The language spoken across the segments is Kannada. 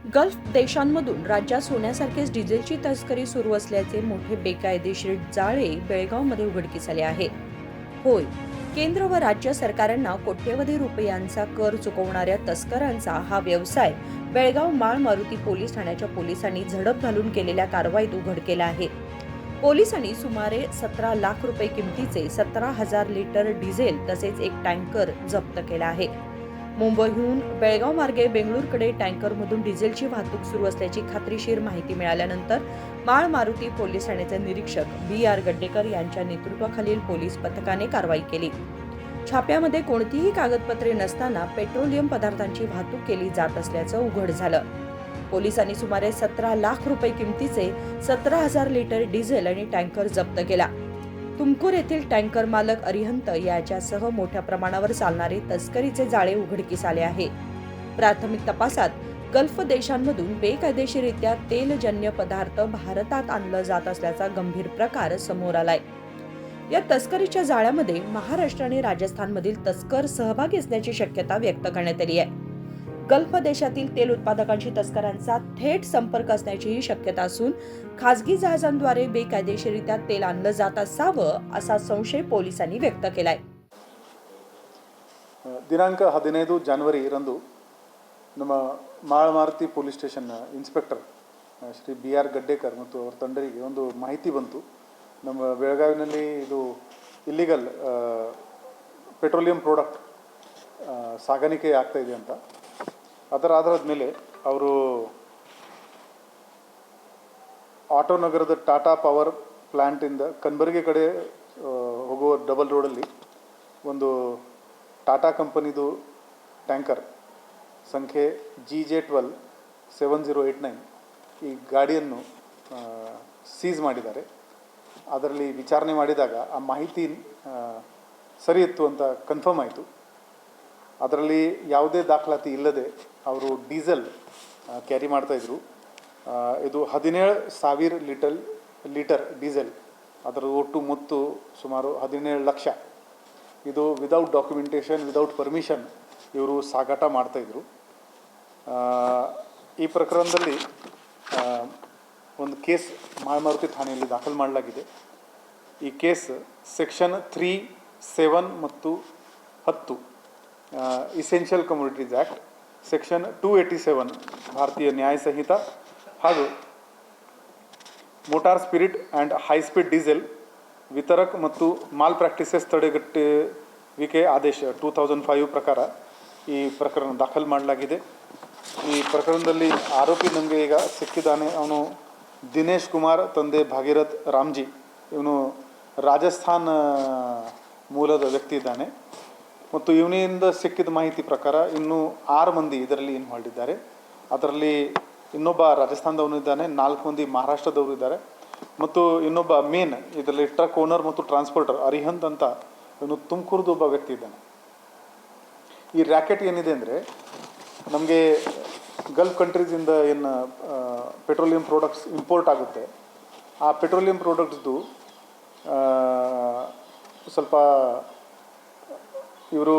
गल्फ देशांमधून राज्यात सोन्यासारखेच डिझेलची तस्करी सुरू असल्याचे मोठे बेकायदेशीर जाळे बेळगावमध्ये उघडकीस आले आहे. होय, केंद्र व राज्य सरकारांना कोट्यवधी रुपयांचा कर चुकवणाऱ्या तस्करांचा हा व्यवसाय बेळगाव माळ मारुती पोलीस ठाण्याच्या पोलिसांनी झडप घालून केलेल्या कारवाईत उघडकेला आहे. पोलिसांनी सुमारे 17 लाख रुपये किमतीचे 17,000 लिटर डिझेल तसेच एक टँकर जप्त केला आहे. मुंबईहून बेळगाव मार्गे बेंगळूरकडे टँकरमधून डिझेलची वाहतूक सुरू असल्याची खात्रीशीर माहिती मिळाल्यानंतर माळ मारुती पोलीस ठाण्याचे निरीक्षक B.R. गड्डेकर यांच्या नेतृत्वाखालील पोलीस पथकाने कारवाई केली. छाप्यामध्ये कोणतीही कागदपत्रे नसताना पेट्रोलियम पदार्थांची वाहतूक केली जात असल्याचं उघड झालं. पोलिसांनी सुमारे 17 लाख रुपये किमतीचे 17,000 लिटर डिझेल आणि टँकर जप्त केला. तुमकुर येथील टँकर मालक अरिहंत याच्यासह मोठ्या प्रमाणावर चालणारे तस्करीचे जाळे उघडकीस आले आहे. प्राथमिक तपासात गल्फ देशांमधून बेकायदेशीररित्या तेलजन्य पदार्थ भारतात आणलं जात असल्याचा गंभीर प्रकार समोर आलाय. या तस्करीच्या जाळ्यामध्ये महाराष्ट्र आणि राजस्थानमधील तस्कर सहभागी असण्याची शक्यता व्यक्त करण्यात आली आहे. गल्फ देशातील तेल उत्पादकांशी तस्करांचा थेट संपर्क असण्याचीही शक्यता असून खासगी जहाजांद्वारे बेकायदेशीररित्या तेल आणलं जात असावं असा संशय पोलिसांनी व्यक्त केलाय. ದಿನಾಂಕ 15 ಜನವರಿ ರಂದು ನಮ್ಮ Malamaruthi police station inspector Shri B.R. Gaddekar ಮತ್ತು ಅವರ ತಂಡರಿಗೆ ಒಂದು ಮಾಹಿತಿ ಬಂತು. ನಮ್ಮ ಬೆಳಗಾವಿನಲ್ಲಿ ಇದು ಇಲ್ಲಿಗಲ್ ಪೆಟ್ರೋಲಿಯಂ ಪ್ರಾಡಕ್ಟ್ ಸಾಗಾಣಿಕೆ ಆಗ್ತಾ ಇದೆ ಅಂತ. ಅದರ ಆಧಾರದ ಮೇಲೆ ಅವರು ಆಟೋ ನಗರದ ಟಾಟಾ ಪವರ್ ಪ್ಲ್ಯಾಂಟಿಂದ ಕನಬರಗಿ ಕಡೆ ಹೋಗುವ ಡಬಲ್ ರೋಡಲ್ಲಿ ಒಂದು ಟಾಟಾ ಕಂಪನಿದು ಟ್ಯಾಂಕರ್ ಸಂಖ್ಯೆ GJ127089 ಈ ಗಾಡಿಯನ್ನು ಸೀಸ್ ಮಾಡಿದ್ದಾರೆ. ಅದರಲ್ಲಿ ವಿಚಾರಣೆ ಮಾಡಿದಾಗ ಆ ಮಾಹಿತಿ ಸರಿ ಇತ್ತು ಅಂತ ಕನ್ಫರ್ಮ್ ಆಯಿತು. ಅದರಲ್ಲಿ ಯಾವುದೇ ದಾಖಲಾತಿ ಇಲ್ಲದೆ ಅವರು ಡೀಸೆಲ್ ಕ್ಯಾರಿ ಮಾಡ್ತಾಯಿದ್ರು. ಇದು 17,000 ಲೀಟರ್ ಡೀಸೆಲ್, ಅದರ ಒಟ್ಟು ಮೊತ್ತ ಸುಮಾರು 17 ಲಕ್ಷ. ಇದು ವಿದೌಟ್ ಡಾಕ್ಯುಮೆಂಟೇಷನ್, ವಿದೌಟ್ ಪರ್ಮಿಷನ್ ಇವರು ಸಾಗಾಟ ಮಾಡ್ತಾಯಿದ್ರು. ಈ ಪ್ರಕರಣದಲ್ಲಿ ಒಂದು ಕೇಸ್ ಮಾಳಮಾರುತಿ ಠಾಣೆಯಲ್ಲಿ ದಾಖಲು ಮಾಡಲಾಗಿದೆ. ಈ ಕೇಸ್ ಸೆಕ್ಷನ್ 3, 7 ಮತ್ತು 10 ಇಸೆನ್ಷಿಯಲ್ ಕಮೋಡಿಟೀಸ್ ಆ್ಯಕ್ಟ್, ಸೆಕ್ಷನ್ 287 ಭಾರತೀಯ ನ್ಯಾಯ ಸಂಹಿತ ಹಾಗೂ motor spirit and high speed diesel ವಿತರಕ್ ಮತ್ತು ಮಾಲ್ ಪ್ರಾಕ್ಟೀಸಸ್ ತಡೆಗಟ್ಟುವಿಕೆ ಆದೇಶ 2005 ಪ್ರಕಾರ ಈ ಪ್ರಕರಣ ದಾಖಲು ಮಾಡಲಾಗಿದೆ. ಈ ಪ್ರಕರಣದಲ್ಲಿ ಆರೋಪಿ ನಮಗೆ ಈಗ ಸಿಕ್ಕಿದ್ದಾನೆ. ಅವನು ದಿನೇಶ್ ಕುಮಾರ್ ತಂದೆ ಭಾಗೀರಥ್ ರಾಮ್ಜಿ, ಇವನು ರಾಜಸ್ಥಾನ ಮೂಲದ ವ್ಯಕ್ತಿ ಇದ್ದಾನೆ. ಮತ್ತು ಇವನಿಂದ ಸಿಕ್ಕಿದ ಮಾಹಿತಿ ಪ್ರಕಾರ ಇನ್ನೂ 6 ಮಂದಿ ಇದರಲ್ಲಿ ಇನ್ವಾಲ್ವ್ ಇದ್ದಾರೆ. ಅದರಲ್ಲಿ ಇನ್ನೊಬ್ಬ ರಾಜಸ್ಥಾನದವನು ಇದ್ದಾನೆ, 4 ಮಂದಿ ಮಹಾರಾಷ್ಟ್ರದವರು ಇದ್ದಾರೆ ಮತ್ತು ಇನ್ನೊಬ್ಬ ಮೇನ್ ಇದರಲ್ಲಿ ಟ್ರಕ್ ಓನರ್ ಮತ್ತು ಟ್ರಾನ್ಸ್ಪೋರ್ಟರ್ ಅರಿಹಂತ್ ಅಂತ ಇವನು ತುಮಕೂರ್ದು ಒಬ್ಬ ವ್ಯಕ್ತಿ ಇದ್ದಾನೆ. ಈ ರ್ಯಾಕೆಟ್ ಏನಿದೆ ಅಂದರೆ, ನಮಗೆ ಗಲ್ಫ್ ಕಂಟ್ರೀಸಿಂದ ಏನು ಪೆಟ್ರೋಲಿಯಂ ಪ್ರಾಡಕ್ಟ್ಸ್ ಇಂಪೋರ್ಟ್ ಆಗುತ್ತೆ, ಆ ಪೆಟ್ರೋಲಿಯಂ ಪ್ರಾಡಕ್ಟ್ಸ್ದು ಸ್ವಲ್ಪ ಇವರು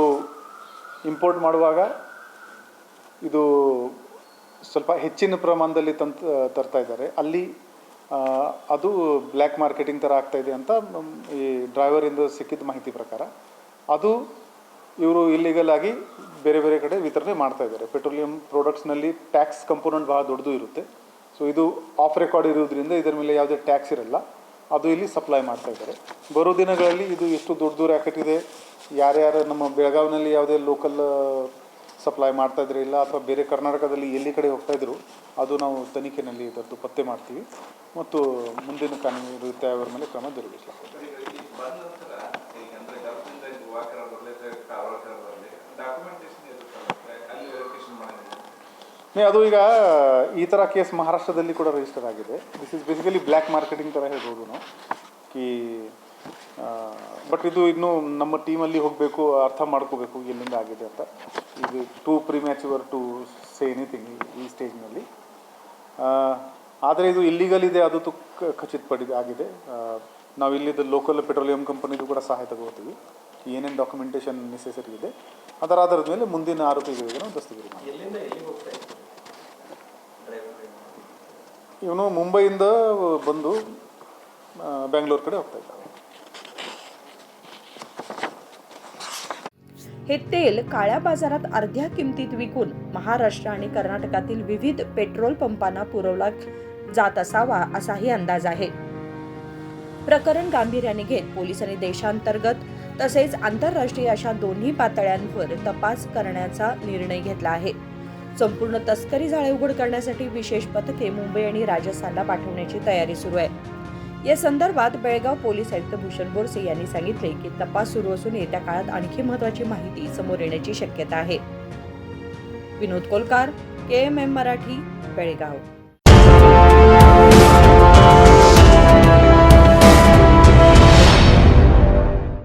ಇಂಪೋರ್ಟ್ ಮಾಡುವಾಗ ಇದು ಸ್ವಲ್ಪ ಹೆಚ್ಚಿನ ಪ್ರಮಾಣದಲ್ಲಿ ತರ್ತಾ ಇದ್ದಾರೆ. ಅಲ್ಲಿ ಅದು ಬ್ಲ್ಯಾಕ್ ಮಾರ್ಕೆಟಿಂಗ್ ಥರ ಆಗ್ತಾಯಿದೆ ಅಂತ ಈ ಡ್ರೈವರಿಂದ ಸಿಕ್ಕಿದ ಮಾಹಿತಿ ಪ್ರಕಾರ ಅದು ಇವರು ಇಲ್ಲಿಗಲ್ ಆಗಿ ಬೇರೆ ಬೇರೆ ಕಡೆ ವಿತರಣೆ ಮಾಡ್ತಾಯಿದ್ದಾರೆ. ಪೆಟ್ರೋಲಿಯಂ ಪ್ರಾಡಕ್ಟ್ಸ್ನಲ್ಲಿ ಟ್ಯಾಕ್ಸ್ ಕಂಪೋನೆಂಟ್ ಭಾಳ ದೊಡ್ಡದು ಇರುತ್ತೆ. ಸೊ ಇದು ಆಫ್ ರೆಕಾರ್ಡ್ ಇರೋದ್ರಿಂದ ಇದರ ಮೇಲೆ ಯಾವುದೇ ಟ್ಯಾಕ್ಸ್ ಇರಲ್ಲ, ಅದು ಇಲ್ಲಿ ಸಪ್ಲೈ ಮಾಡ್ತಾಯಿದ್ದಾರೆ. ಬರೋ ದಿನಗಳಲ್ಲಿ ಇದು ಎಷ್ಟು ದೊಡ್ಡದು ರ್ಯಾಕೆಟ್ ಇದೆ, ಯಾರ್ಯಾರು ನಮ್ಮ ಬೆಳಗಾವಿನಲ್ಲಿ ಯಾವುದೇ ಲೋಕಲ್ ಸಪ್ಲೈ ಮಾಡ್ತಾಯಿದ್ರೆ ಇಲ್ಲ ಅಥವಾ ಬೇರೆ ಕರ್ನಾಟಕದಲ್ಲಿ ಎಲ್ಲಿ ಕಡೆ ಹೋಗ್ತಾಯಿದ್ರು, ಅದು ನಾವು ತನಿಖೆಯಲ್ಲಿ ಇದರದ್ದು ಪತ್ತೆ ಮಾಡ್ತೀವಿ ಮತ್ತು ಮುಂದಿನ ಕಾನೂನು ಇರುತ್ತೆ ಅವರ ಮೇಲೆ ಕ್ರಮ ಜರುಗಿಸಲಾಗ್ತದೆ. ಅದು ಈಗ ಈ ಥರ ಕೇಸ್ ಮಹಾರಾಷ್ಟ್ರದಲ್ಲಿ ಕೂಡ ರಿಜಿಸ್ಟರ್ ಆಗಿದೆ. This is basically black marketing ಥರ ಹೇಳ್ಬೋದು ನಾವು ಕಿ. ಬಟ್ ಇದು ಇನ್ನೂ ನಮ್ಮ ಟೀಮಲ್ಲಿ ಹೋಗಬೇಕು, ಅರ್ಥ ಮಾಡ್ಕೋಬೇಕು ಎಲ್ಲಿಂದ ಆಗಿದೆ ಅಂತ. ಇದು ಟೂ ಪ್ರಿಮ್ಯಾಚ್ಯೂರ್ ಟು ಸೇ ಎನಿಥಿಂಗ್ ಈ ಸ್ಟೇಜ್ನಲ್ಲಿ. ಆದರೆ ಇದು ಇಲ್ಲಿಗಲ್ ಇದೆ, ಅದು ಖಚಿತಪಡಿದೆ. ನಾವು ಇಲ್ಲಿದ್ದು ಲೋಕಲ್ ಪೆಟ್ರೋಲಿಯಂ ಕಂಪನಿದು ಕೂಡ ಸಹಾಯ ತಗೋತೀವಿ. ಏನೇನು ಡಾಕ್ಯುಮೆಂಟೇಷನ್ ನೆಸೆಸರಿ ಇದೆ ಅದರ ಆಧಾರದ ಮೇಲೆ ಮುಂದಿನ ಆರೋಪಿಗಳಿಗೆ ನಾವು ದಸ್ತಗಿರಿ ಮಾಡ್ತೀವಿ. ಇವನು ಮುಂಬೈಯಿಂದ ಬಂದು ಬೆಂಗಳೂರು ಕಡೆ ಹೋಗ್ತಾ ಇದ್ದಾವೆ. हे तेल काळ्या बाजारात अर्ध्या किमतीत विकून महाराष्ट्र आणि कर्नाटकातील विविध पेट्रोल पंपांना पुरवला जात असावा असाही अंदाज आहे. प्रकरण गांभीर्याने घेत पोलिसांनी देशांतर्गत तसेच आंतरराष्ट्रीय अशा दोन्ही पातळ्यांवर तपास करण्याचा निर्णय घेतला आहे. संपूर्ण तस्करी जाळे उघड करण्यासाठी विशेष पथके मुंबई आणि राजस्थानला पाठवण्याची तयारी सुरू आहे. या संदर्भात बेळगाव पोलीस आयुक्त भूषण बोरसे यांनी सांगितले की तपास सुरू असून येत्या काळात आणखी महत्त्वाची माहिती समोर येण्याची शक्यता आहे. विनोद कोलकार, KMM मराठी, बेळगाव.